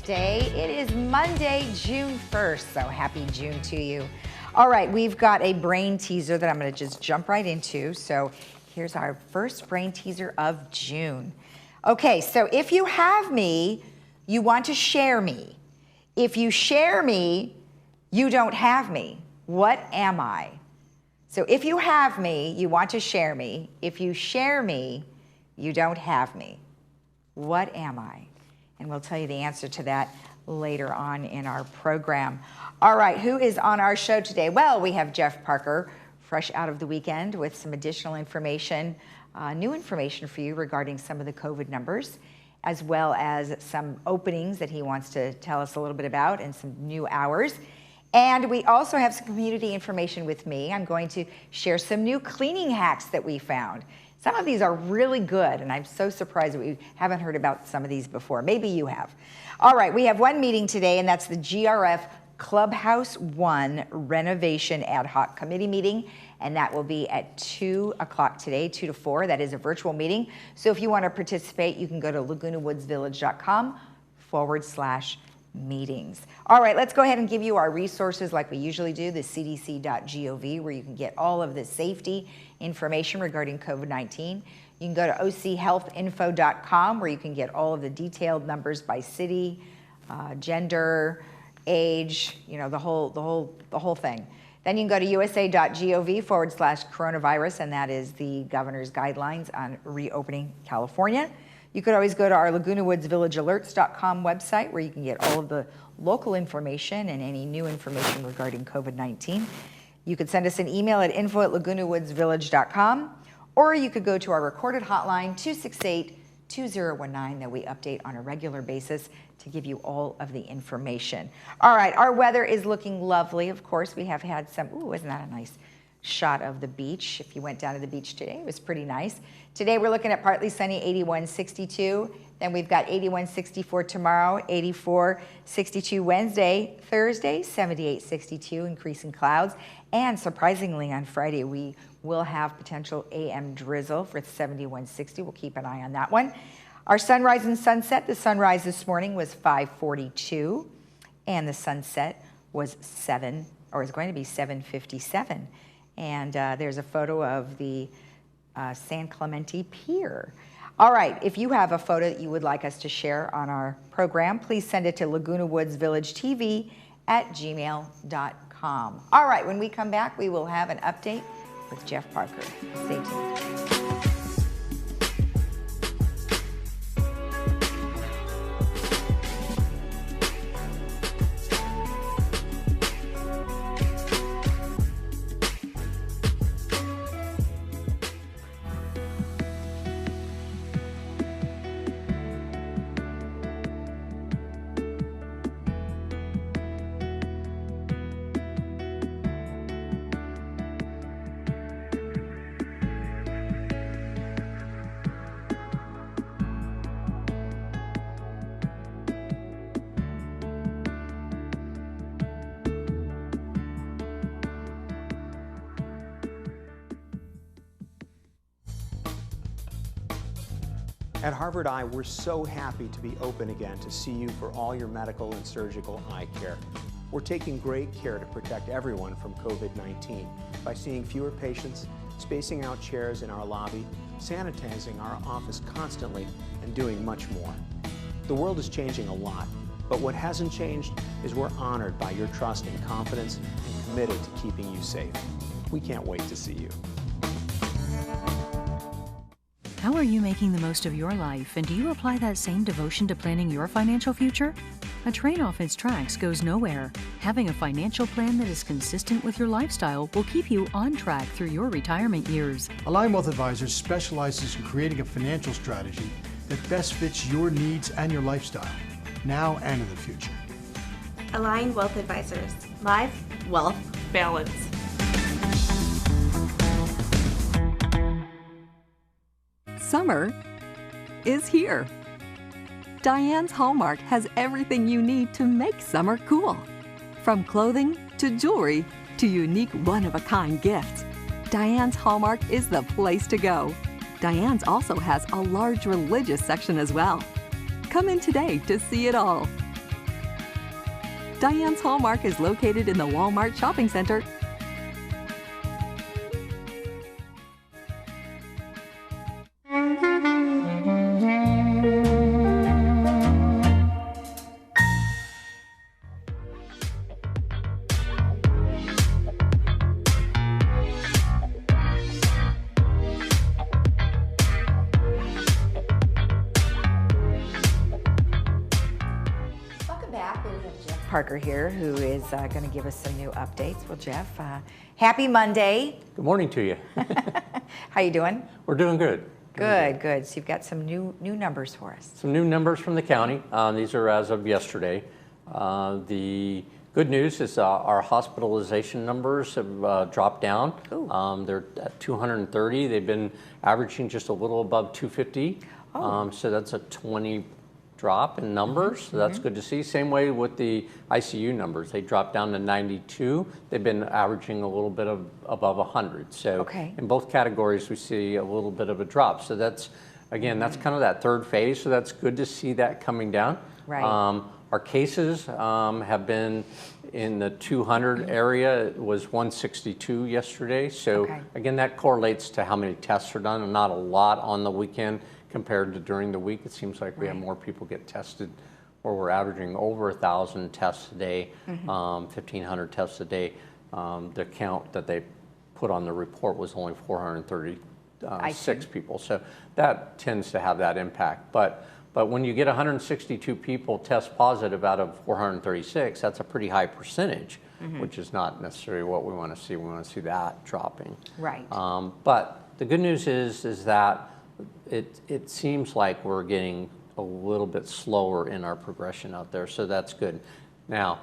Day. It is Monday, June 1st, so happy June to you. All right, we've got a brain teaser that I'm going to just jump right into. So here's our first brain teaser of June. Okay, so if you have me, you want to share me. If you share me, you don't have me. What am I? So if you have me, you want to share me. If you share me, you don't have me. What am I? And we'll tell you the answer to that later on in our program. All right, who is on our show today? Well, we have Jeff Parker, fresh out of the weekend with some additional information, new information for you regarding some of the COVID numbers, as well as some openings that he wants to tell us a little bit about and some new hours. And we also have some community information with me. I'm going to share some new cleaning hacks that we found. Some of these are really good, and I'm so surprised that we haven't heard about some of these before. Maybe you have. All right, we have one meeting today, and that's the GRF Clubhouse 1 Renovation Ad-Hoc Committee meeting, and that will be at 2 o'clock today, 2 to 4. That is a virtual meeting. So if you want to participate, you can go to lagunawoodsvillage.com/meetings. All right, let's go ahead and give you our resources like we usually do, the cdc.gov, where you can get all of the safety information regarding COVID-19. You can go to ochealthinfo.com, where you can get all of the detailed numbers by city, gender, age, you know, the whole thing. Then you can go to usa.gov/coronavirus, and that is the governor's guidelines on reopening California. You could always go to our Laguna Woods Village Alerts.com website, where you can get all of the local information and any new information regarding COVID-19. You could send us an email at info@lagunawoodsvillage.com, or you could go to our recorded hotline, 268-2019, that we update on a regular basis to give you all of the information. All right, our weather is looking lovely. Of course, we have had some, ooh, isn't that a nice shot of the beach? If you went down to the beach today, it was pretty nice. Today we're looking at partly sunny, 81-62. Then we've got 81-64 tomorrow, 84-62 Wednesday, Thursday, 78-62, increasing clouds. And surprisingly, on Friday, we will have potential AM drizzle for 71-60. We'll keep an eye on that one. Our sunrise and sunset, the sunrise this morning was 5:42, and the sunset was is going to be 7:57. And there's a photo of the San Clemente Pier. All right, if you have a photo that you would like us to share on our program, please send it to lagunawoodsvillagetv@gmail.com. All right, when we come back, we will have an update with Jeff Parker. Stay tuned. At Harvard Eye, we're so happy to be open again to see you for all your medical and surgical eye care. We're taking great care to protect everyone from COVID-19 by seeing fewer patients, spacing out chairs in our lobby, sanitizing our office constantly, and doing much more. The world is changing a lot, but what hasn't changed is we're honored by your trust and confidence and committed to keeping you safe. We can't wait to see you. How are you making the most of your life, and do you apply that same devotion to planning your financial future? A train off its tracks goes nowhere. Having a financial plan that is consistent with your lifestyle will keep you on track through your retirement years. Align Wealth Advisors specializes in creating a financial strategy that best fits your needs and your lifestyle, now and in the future. Align Wealth Advisors. Life, wealth, balance. Summer is here. Diane's Hallmark has everything you need to make summer cool. From clothing to jewelry to unique one-of-a-kind gifts, Diane's Hallmark is the place to go. Diane's also has a large religious section as well. Come in today to see it all. Diane's Hallmark is located in the Walmart Shopping Center. Parker here, who is going to give us some new updates. Well, Jeff, happy Monday. Good morning to you. How you doing? We're doing good. Good. So you've got some new numbers for us. Some new numbers from the county. These are as of yesterday. The good news is our hospitalization numbers have dropped down. They're at 230. They've been averaging just a little above 250. So that's a 20 drop in numbers, so that's good to see. Same way with the ICU numbers. They dropped down to 92. They've been averaging a little bit above 100. So in both categories, we see a little bit of a drop. So that's, again, that's kind of that third phase. So that's good to see that coming down. Right. Our cases have been in the 200 area. It was 162 yesterday. So again, that correlates to how many tests are done, and not a lot on the weekend compared to during the week. It seems like we have more people get tested, where we're averaging over 1,000 tests a day, 1,500 tests a day. The count that they put on the report was only 436 people. So that tends to have that impact. But when you get 162 people test positive out of 436, that's a pretty high percentage, which is not necessarily what we want to see. We want to see that dropping. Right. But the good news is that it seems like we're getting a little bit slower in our progression out there, so that's good. Now,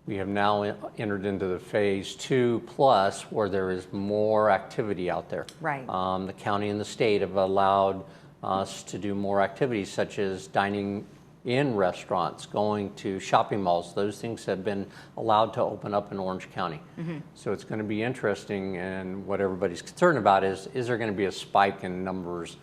we have now entered into the phase 2 plus, where there is more activity out there. Right. The county and the state have allowed us to do more activities, such as dining in restaurants, going to shopping malls. Those things have been allowed to open up in Orange County. So it's going to be interesting, and what everybody's concerned about is there going to be a spike in numbers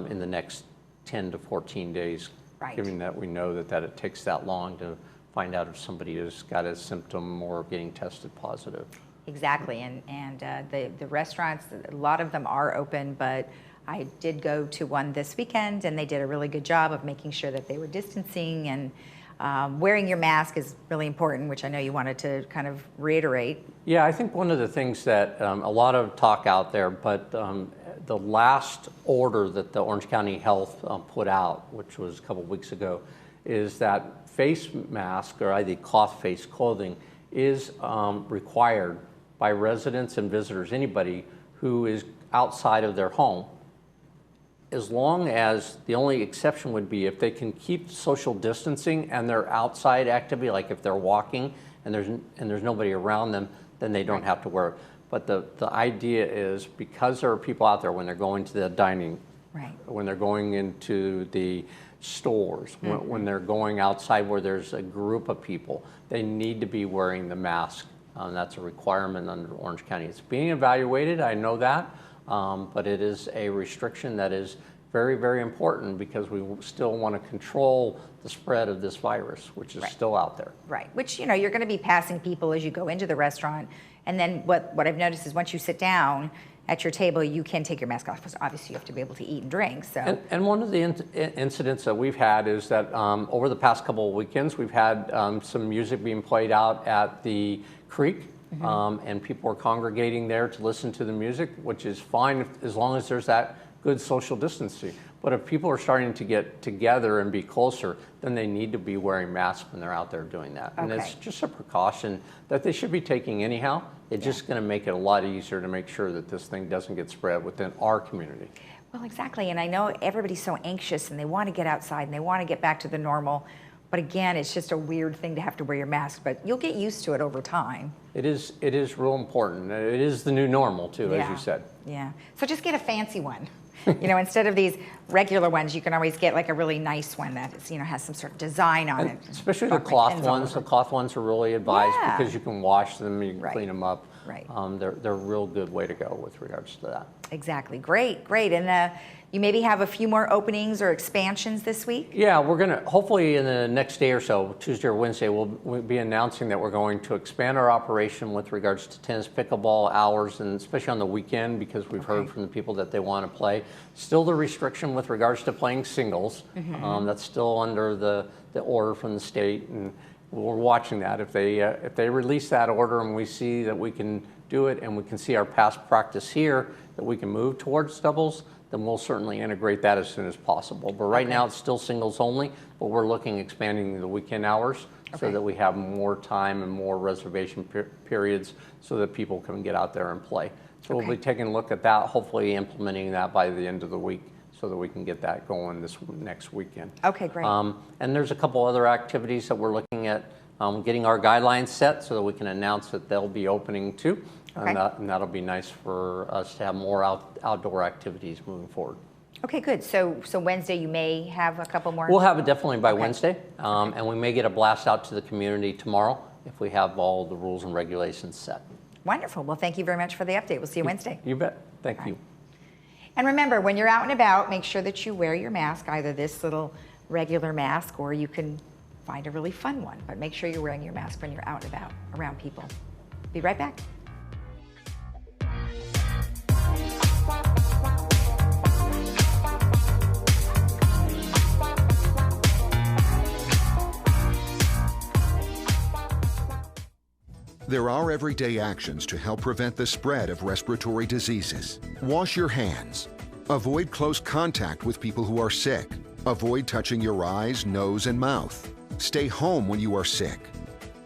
in the next 10 to 14 days, given that we know that it takes that long to find out if somebody has got a symptom or getting tested positive. Exactly, and the restaurants, a lot of them are open, but I did go to one this weekend, and they did a really good job of making sure that they were distancing, and wearing your mask is really important, which I know you wanted to kind of reiterate. Yeah, I think one of the things that a lot of talk out there, but the last order that the Orange County Health put out, which was a couple weeks ago, is that face mask, or either cloth face clothing, is required by residents and visitors, anybody who is outside of their home, as long as the only exception would be if they can keep social distancing and their outside activity, like if they're walking and there's nobody around them, then they don't have to wear it. But the idea is, because there are people out there when they're going to the dining, when they're going into the stores, when they're going outside where there's a group of people, they need to be wearing the mask. That's a requirement under Orange County. It's being evaluated, I know that. But it is a restriction that is very, very important, because we still want to control the spread of this virus, which is still out there. Right, which, you know, you're going to be passing people as you go into the restaurant. And then what I've noticed is, once you sit down at your table, you can take your mask off, because obviously you have to be able to eat and drink. So. And one of the incidents that we've had is that over the past couple of weekends, we've had some music being played out at the creek. And people are congregating there to listen to the music, which is fine as long as there's that good social distancing. But if people are starting to get together and be closer, then they need to be wearing masks when they're out there doing that. And it's just a precaution that they should be taking anyhow. It's just going to make it a lot easier to make sure that this thing doesn't get spread within our community. Well, exactly. And I know everybody's so anxious, and they want to get outside, and they want to get back to the normal. But again, it's just a weird thing to have to wear your mask, but you'll get used to it over time. It is real important. It is the new normal too, as you said. Yeah. So just get a fancy one. You know, instead of these regular ones, you can always get like a really nice one that is, you know, has some sort of design on it. Especially the cloth ones. The cloth ones are really advised because you can wash them, you can clean them up. Right. They're a real good way to go with regards to that. Exactly. Great, great. And you maybe have a few more openings or expansions this week? Yeah, we're going to, hopefully in the next day or so, Tuesday or Wednesday, we'll be announcing that we're going to expand our operation with regards to tennis pickleball hours, and especially on the weekend, because we've heard from the people that they want to play. Still the restriction with regards to playing singles. That's still under the order from the state, and we're watching that. If they release that order and we see that we can do it and we can see our past practice here, that we can move towards doubles, then we'll certainly integrate that as soon as possible. But right now it's still singles only, but we're looking expanding the weekend hours so that we have more time and more reservation periods so that people can get out there and play. So we'll be taking a look at that, hopefully implementing that by the end of the week so that we can get that going this next weekend. Okay, great. And there's a couple other activities that we're looking at getting our guidelines set so that we can announce that they'll be opening too. And that'll be nice for us to have more outdoor activities moving forward. Okay, good. So Wednesday you may have a couple more? We'll have it definitely by Wednesday, and we may get a blast out to the community tomorrow if we have all the rules and regulations set. Wonderful. Well, thank you very much for the update. We'll see you Wednesday. You bet. Thank you. And remember, when you're out and about, make sure that you wear your mask, either this little regular mask or you can find a really fun one. But make sure you're wearing your mask when you're out and about around people. Be right back. There are everyday actions to help prevent the spread of respiratory diseases. Wash your hands. Avoid close contact with people who are sick. Avoid touching your eyes, nose, and mouth. Stay home when you are sick.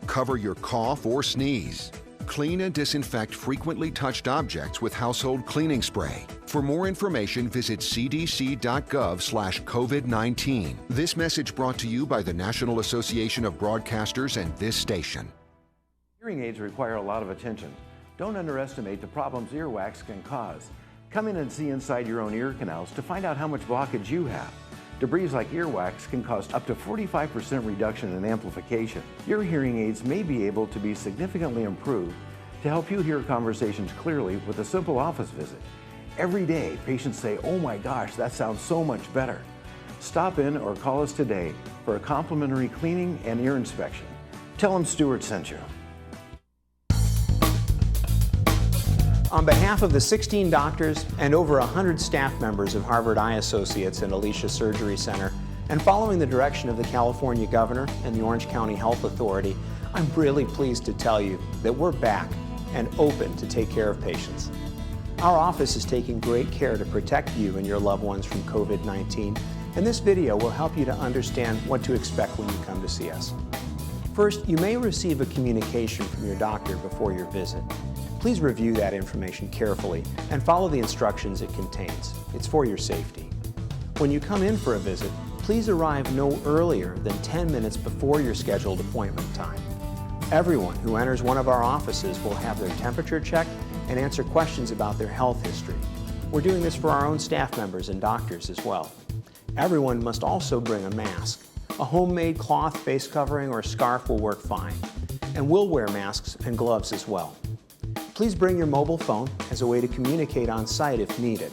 Cover your cough or sneeze. Clean and disinfect frequently touched objects with household cleaning spray. For more information, visit cdc.gov/COVID-19. This message brought to you by the National Association of Broadcasters and this station. Hearing aids require a lot of attention. Don't underestimate the problems earwax can cause. Come in and see inside your own ear canals to find out how much blockage you have. Debris like earwax can cause up to 45% reduction in amplification. Your hearing aids may be able to be significantly improved to help you hear conversations clearly with a simple office visit. Every day, patients say, "Oh my gosh, that sounds so much better." Stop in or call us today for a complimentary cleaning and ear inspection. Tell them Stuart sent you. On behalf of the 16 doctors and over 100 staff members of Harvard Eye Associates and Alicia Surgery Center, and following the direction of the California Governor and the Orange County Health Authority, I'm really pleased to tell you that we're back and open to take care of patients. Our office is taking great care to protect you and your loved ones from COVID-19, and this video will help you to understand what to expect when you come to see us. First, you may receive a communication from your doctor before your visit. Please review that information carefully and follow the instructions it contains. It's for your safety. When you come in for a visit, please arrive no earlier than 10 minutes before your scheduled appointment time. Everyone who enters one of our offices will have their temperature checked and answer questions about their health history. We're doing this for our own staff members and doctors as well. Everyone must also bring a mask. A homemade cloth face covering or scarf will work fine. And we'll wear masks and gloves as well. Please bring your mobile phone as a way to communicate on site if needed.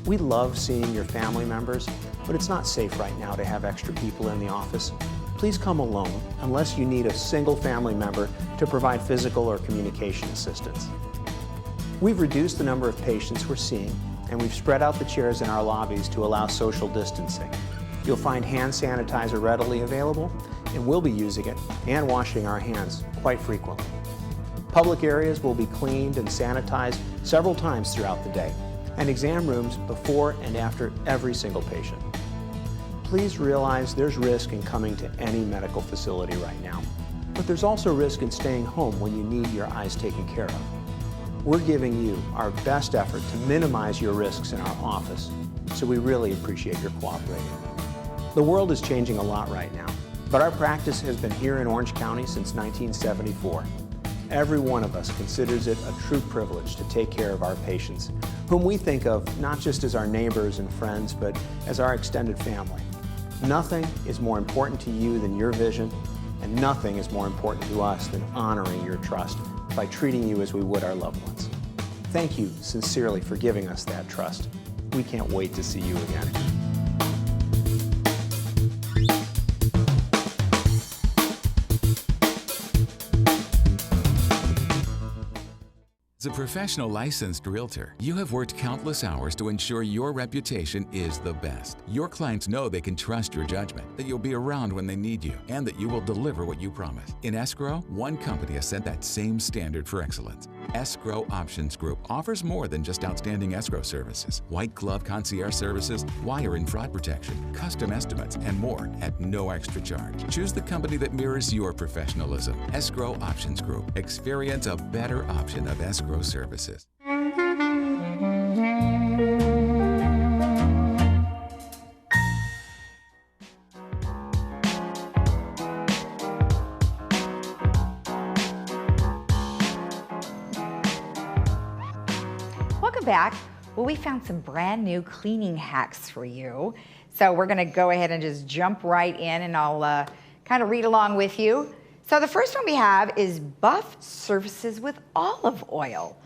We love seeing your family members, but it's not safe right now to have extra people in the office. Please come alone unless you need a single family member to provide physical or communication assistance. We've reduced the number of patients we're seeing, and we've spread out the chairs in our lobbies to allow social distancing. You'll find hand sanitizer readily available, and we'll be using it and washing our hands quite frequently. Public areas will be cleaned and sanitized several times throughout the day, and exam rooms before and after every single patient. Please realize there's risk in coming to any medical facility right now, but there's also risk in staying home when you need your eyes taken care of. We're giving you our best effort to minimize your risks in our office, so we really appreciate your cooperating. The world is changing a lot right now, but our practice has been here in Orange County since 1974. Every one of us considers it a true privilege to take care of our patients, whom we think of not just as our neighbors and friends, but as our extended family. Nothing is more important to you than your vision, and nothing is more important to us than honoring your trust by treating you as we would our loved ones. Thank you sincerely for giving us that trust. We can't wait to see you again. As a professional licensed realtor, you have worked countless hours to ensure your reputation is the best. Your clients know they can trust your judgment, that you'll be around when they need you, and that you will deliver what you promise. In escrow, one company has set that same standard for excellence. Escrow Options Group offers more than just outstanding escrow services. White glove concierge services, wire and fraud protection, custom estimates, and more at no extra charge. Choose the company that mirrors your professionalism. Escrow Options Group. Experience a better option of escrow services. Welcome back. Well, we found some brand new cleaning hacks for you. So we're gonna go ahead and just jump right in, and I'll kind of read along with you. So the first one we have is buff surfaces with olive oil.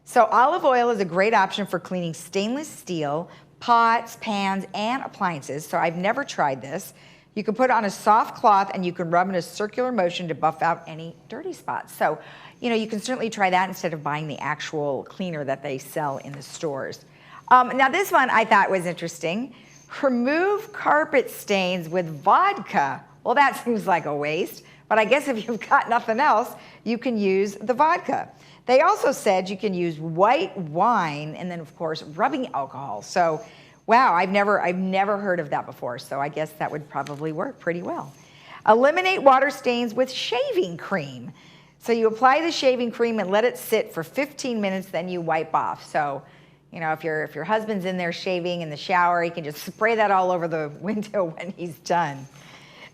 So olive oil is a great option for cleaning stainless steel, pots, pans, and appliances. So I've never tried this. You can put it on a soft cloth and you can rub in a circular motion to buff out any dirty spots. So, you know, you can certainly try that instead of buying the actual cleaner that they sell in the stores. Now this one I thought was interesting. Remove carpet stains with vodka. Well, that seems like a waste. But I guess if you've got nothing else, you can use the vodka. They also said you can use white wine and then, of course, rubbing alcohol. So, wow, I've never heard of that before. So I guess that would probably work pretty well. Eliminate water stains with shaving cream. So you apply the shaving cream and let it sit for 15 minutes, then you wipe off. So, you know, if your husband's in there shaving in the shower, he can just spray that all over the window when he's done.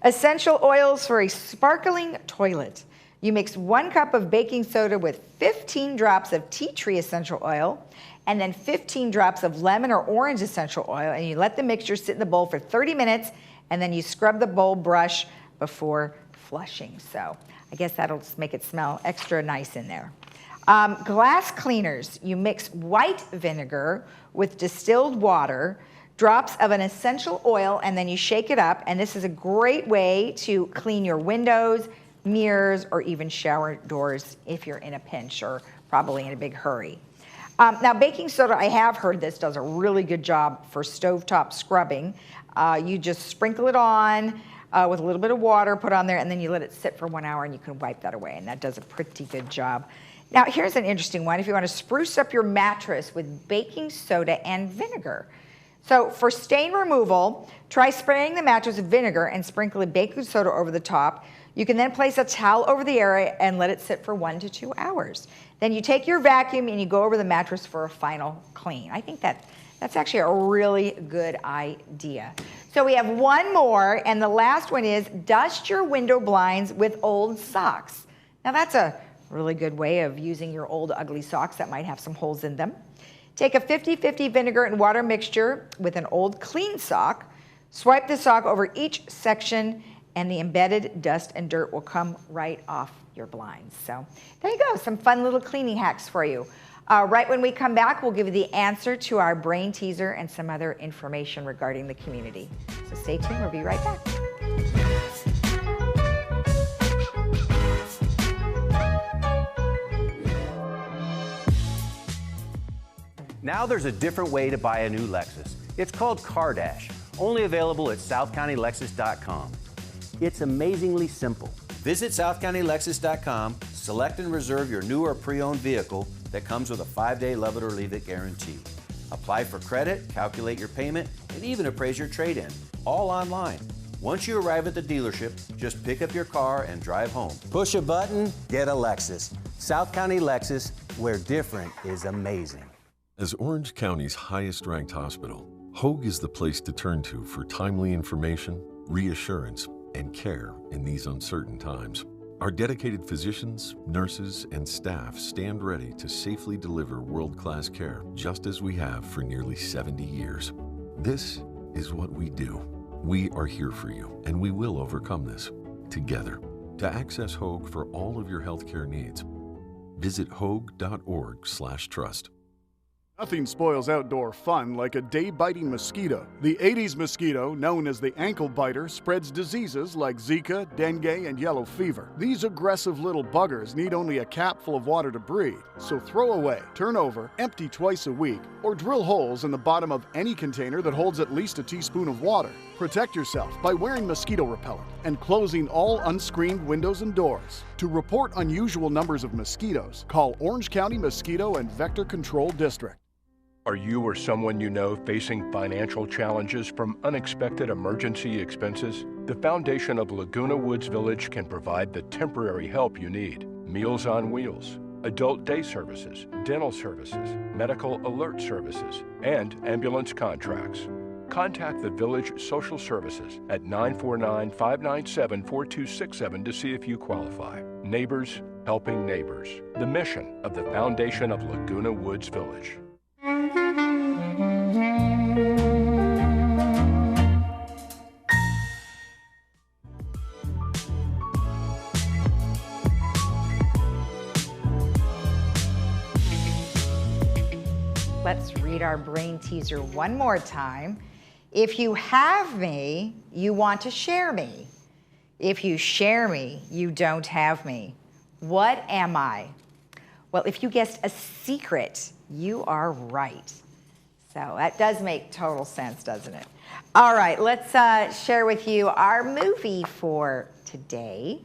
Essential oils for a sparkling toilet. You mix 1 cup of baking soda with 15 drops of tea tree essential oil and then 15 drops of lemon or orange essential oil, and you let the mixture sit in the bowl for 30 minutes, and then you scrub the bowl brush before flushing. So I guess that'll just make it smell extra nice in there. Glass cleaners. You mix white vinegar with distilled water, drops of an essential oil, and then you shake it up. And this is a great way to clean your windows, mirrors, or even shower doors if you're in a pinch or probably in a big hurry. Now, baking soda, I have heard this does a really good job for stovetop scrubbing. You just sprinkle it on with a little bit of water, put on there, and then you let it sit for 1 hour and you can wipe that away, and that does a pretty good job. Now, here's an interesting one. If you want to spruce up your mattress with baking soda and vinegar. So for stain removal, try spraying the mattress with vinegar and sprinkling baking soda over the top. You can then place a towel over the area and let it sit for 1 to 2 hours. Then you take your vacuum and you go over the mattress for a final clean. I think that's actually a really good idea. So we have one more, and the last one is dust your window blinds with old socks. Now that's a really good way of using your old ugly socks that might have some holes in them. Take a 50-50 vinegar and water mixture with an old clean sock. Swipe the sock over each section and the embedded dust and dirt will come right off your blinds. So there you go, some fun little cleaning hacks for you. Right when we come back, we'll give you the answer to our brain teaser and some other information regarding the community. So stay tuned, we'll be right back. Now there's a different way to buy a new Lexus. It's called CarDash, only available at SouthCountyLexus.com. It's amazingly simple. Visit SouthCountyLexus.com, select and reserve your new or pre-owned vehicle that comes with a 5-day love it or leave it guarantee. Apply for credit, calculate your payment, and even appraise your trade-in, all online. Once you arrive at the dealership, just pick up your car and drive home. Push a button, get a Lexus. South County Lexus, where different is amazing. As Orange County's highest-ranked hospital, Hoag is the place to turn to for timely information, reassurance, and care in these uncertain times. Our dedicated physicians, nurses, and staff stand ready to safely deliver world-class care, just as we have for nearly 70 years. This is what we do. We are here for you, and we will overcome this together. To access Hoag for all of your healthcare needs, Visit hoag.org/trust. Nothing spoils outdoor fun like a day-biting mosquito. The Aedes mosquito, known as the ankle biter, spreads diseases like Zika, dengue, and yellow fever. These aggressive little buggers need only a cap full of water to breed. So throw away, turn over, empty twice a week, or drill holes in the bottom of any container that holds at least a teaspoon of water. Protect yourself by wearing mosquito repellent and closing all unscreened windows and doors. To report unusual numbers of mosquitoes, call Orange County Mosquito and Vector Control District. Are you or someone you know facing financial challenges from unexpected emergency expenses? The foundation of Laguna Woods Village can provide the temporary help you need. Meals on Wheels, adult day services, dental services, medical alert services, and ambulance contracts. Contact the Village Social Services at 949-597-4267 to see if you qualify. Neighbors helping neighbors. The mission of the foundation of Laguna Woods Village. Let's read our brain teaser one more time. If you have me, you want to share me. If you share me, you don't have me. What am I? Well, if you guessed a secret, you are right. So that does make total sense, doesn't it? All right, let's share with you our movie for today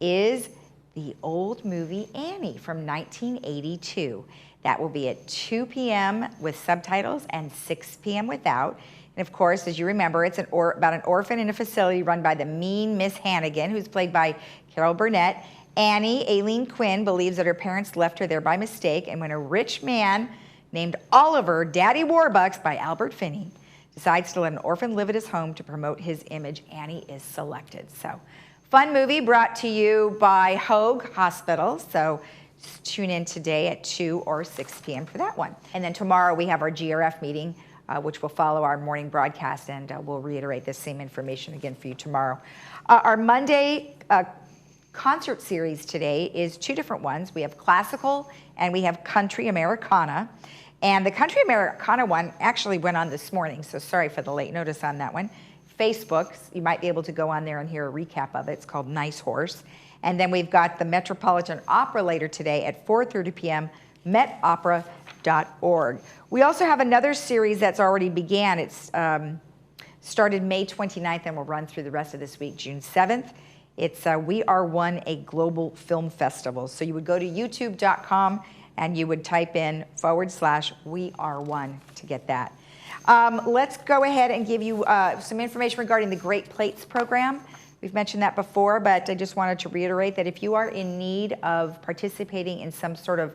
is the old movie Annie from 1982. That will be at 2 p.m. with subtitles and 6 p.m. without. And of course, as you remember, it's about an orphan in a facility run by the mean Miss Hannigan, who's played by Carol Burnett. Annie, Aileen Quinn, believes that her parents left her there by mistake, and when a rich man named Oliver Daddy Warbucks by Albert Finney decides to let an orphan live at his home to promote his image, Annie is selected. So, fun movie brought to you by Hoag Hospital. So, tune in today at 2 or 6 p.m. for that one. And then tomorrow we have our GRF meeting, which will follow our morning broadcast, and we'll reiterate the same information again for you tomorrow. Our Monday concert series today is two different ones. We have classical and we have country Americana. And the country Americana one actually went on this morning, so sorry for the late notice on that one. Facebook, you might be able to go on there and hear a recap of it. It's called Nice Horse. And then we've got the Metropolitan Opera later today at 4:30 p.m., metopera.org. We also have another series that's already began. It's started May 29th and will run through the rest of this week, June 7th. It's We Are One, a global film festival. So you would go to youtube.com and you would type in /We Are One to get that. Let's go ahead and give you some information regarding the Great Plates program. We've mentioned that before, but I just wanted to reiterate that if you are in need of participating in some sort of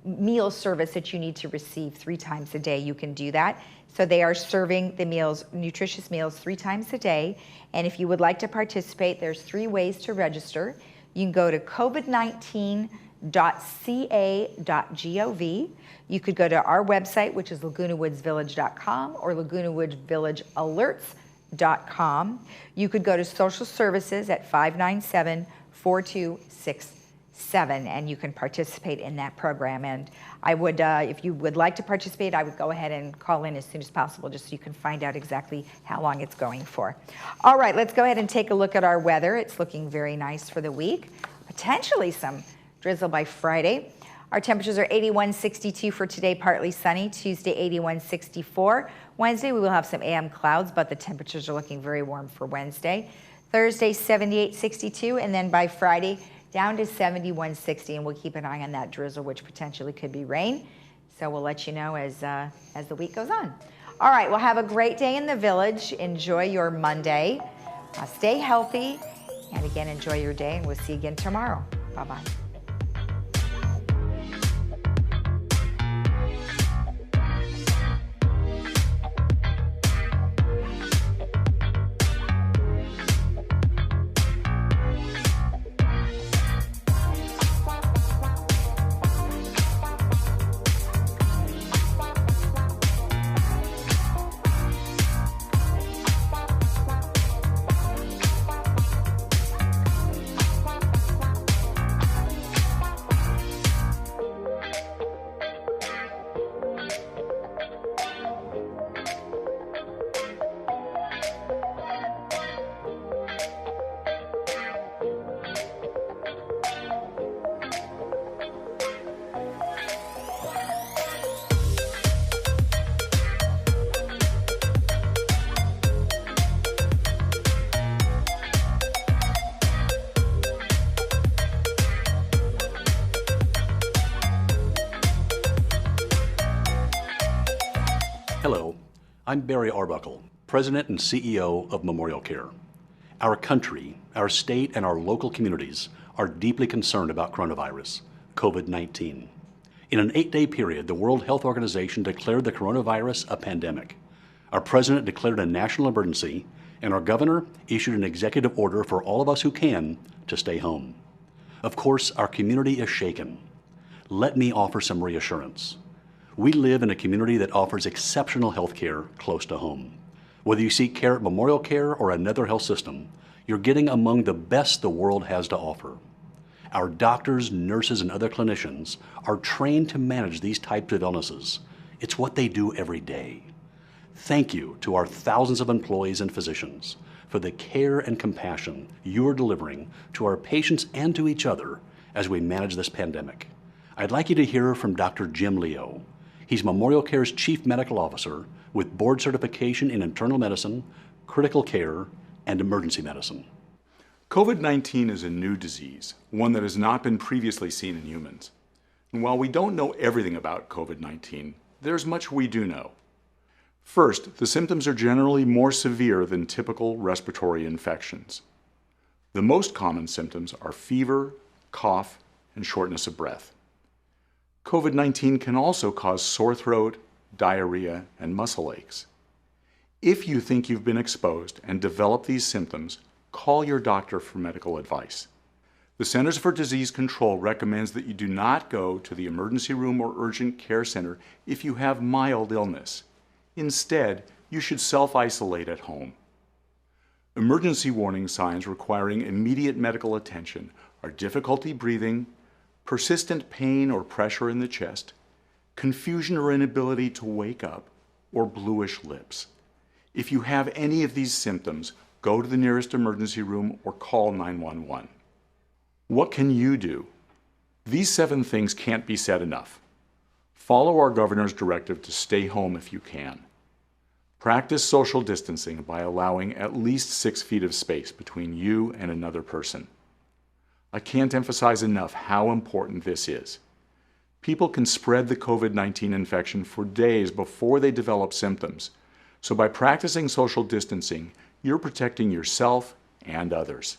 meal service that you need to receive 3 times a day, you can do that. So they are serving the meals, nutritious meals 3 times a day. And if you would like to participate, there's 3 ways to register. You can go to covid19.ca.gov. You could go to our website, which is lagunawoodsvillage.com or lagunawoodsvillagealerts.com. You could go to social services at 597-4267 and you can participate in that program. And I would, if you would like to participate, I would go ahead and call in as soon as possible just so you can find out exactly how long it's going for. All right, let's go ahead and take a look at our weather. It's looking very nice for the week. Potentially some drizzle by Friday. Our temperatures are 81, 62 for today, partly sunny. Tuesday, 81, 64. Wednesday, we will have some AM clouds, but the temperatures are looking very warm for Wednesday. Thursday, 78, 62, and then by Friday, down to 71, 60, and we'll keep an eye on that drizzle, which potentially could be rain. So we'll let you know as the week goes on. All right, well, have a great day in the village. Enjoy your Monday. Stay healthy, and again, enjoy your day, and we'll see you again tomorrow. Bye-bye. Hello, I'm Barry Arbuckle, President and CEO of Memorial Care. Our country, our state, and our local communities are deeply concerned about coronavirus, COVID-19. In an 8-day period, the World Health Organization declared the coronavirus a pandemic. Our president declared a national emergency, and our governor issued an executive order for all of us who can to stay home. Of course, our community is shaken. Let me offer some reassurance. We live in a community that offers exceptional health care close to home. Whether you seek care at Memorial Care or another health system, you're getting among the best the world has to offer. Our doctors, nurses, and other clinicians are trained to manage these types of illnesses. It's what they do every day. Thank you to our thousands of employees and physicians for the care and compassion you're delivering to our patients and to each other as we manage this pandemic. I'd like you to hear from Dr. Jim Leo. He's Memorial Care's Chief Medical Officer with board certification in internal medicine, critical care, and emergency medicine. COVID-19 is a new disease, one that has not been previously seen in humans. And while we don't know everything about COVID-19, there's much we do know. First, the symptoms are generally more severe than typical respiratory infections. The most common symptoms are fever, cough, and shortness of breath. COVID-19 can also cause sore throat, diarrhea, and muscle aches. If you think you've been exposed and develop these symptoms, call your doctor for medical advice. The Centers for Disease Control recommends that you do not go to the emergency room or urgent care center if you have mild illness. Instead, you should self-isolate at home. Emergency warning signs requiring immediate medical attention are difficulty breathing, persistent pain or pressure in the chest, confusion or inability to wake up, or bluish lips. If you have any of these symptoms, go to the nearest emergency room or call 911. What can you do? These 7 things can't be said enough. Follow our governor's directive to stay home if you can. Practice social distancing by allowing at least 6 feet of space between you and another person. I can't emphasize enough how important this is. People can spread the COVID-19 infection for days before they develop symptoms. So by practicing social distancing, you're protecting yourself and others.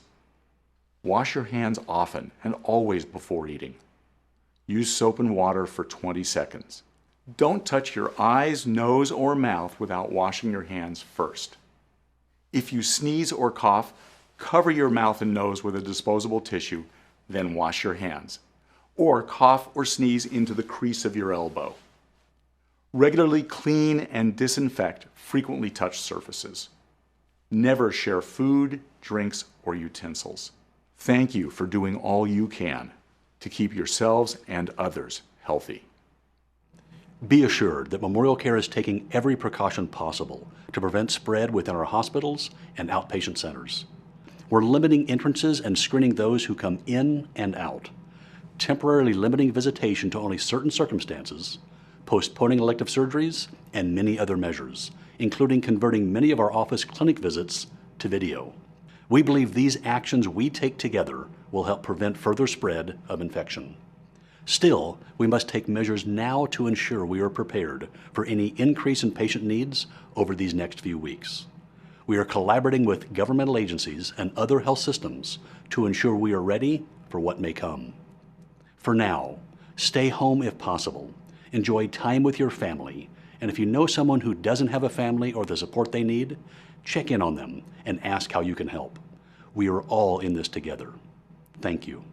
Wash your hands often and always before eating. Use soap and water for 20 seconds. Don't touch your eyes, nose, or mouth without washing your hands first. If you sneeze or cough, cover your mouth and nose with a disposable tissue, then wash your hands. Or cough or sneeze into the crease of your elbow. Regularly clean and disinfect frequently touched surfaces. Never share food, drinks, or utensils. Thank you for doing all you can to keep yourselves and others healthy. Be assured that Memorial Care is taking every precaution possible to prevent spread within our hospitals and outpatient centers. We're limiting entrances and screening those who come in and out, temporarily limiting visitation to only certain circumstances, postponing elective surgeries, and many other measures, including converting many of our office clinic visits to video. We believe these actions we take together will help prevent further spread of infection. Still, we must take measures now to ensure we are prepared for any increase in patient needs over these next few weeks. We are collaborating with governmental agencies and other health systems to ensure we are ready for what may come. For now, stay home if possible, enjoy time with your family, and if you know someone who doesn't have a family or the support they need, check in on them and ask how you can help. We are all in this together. Thank you.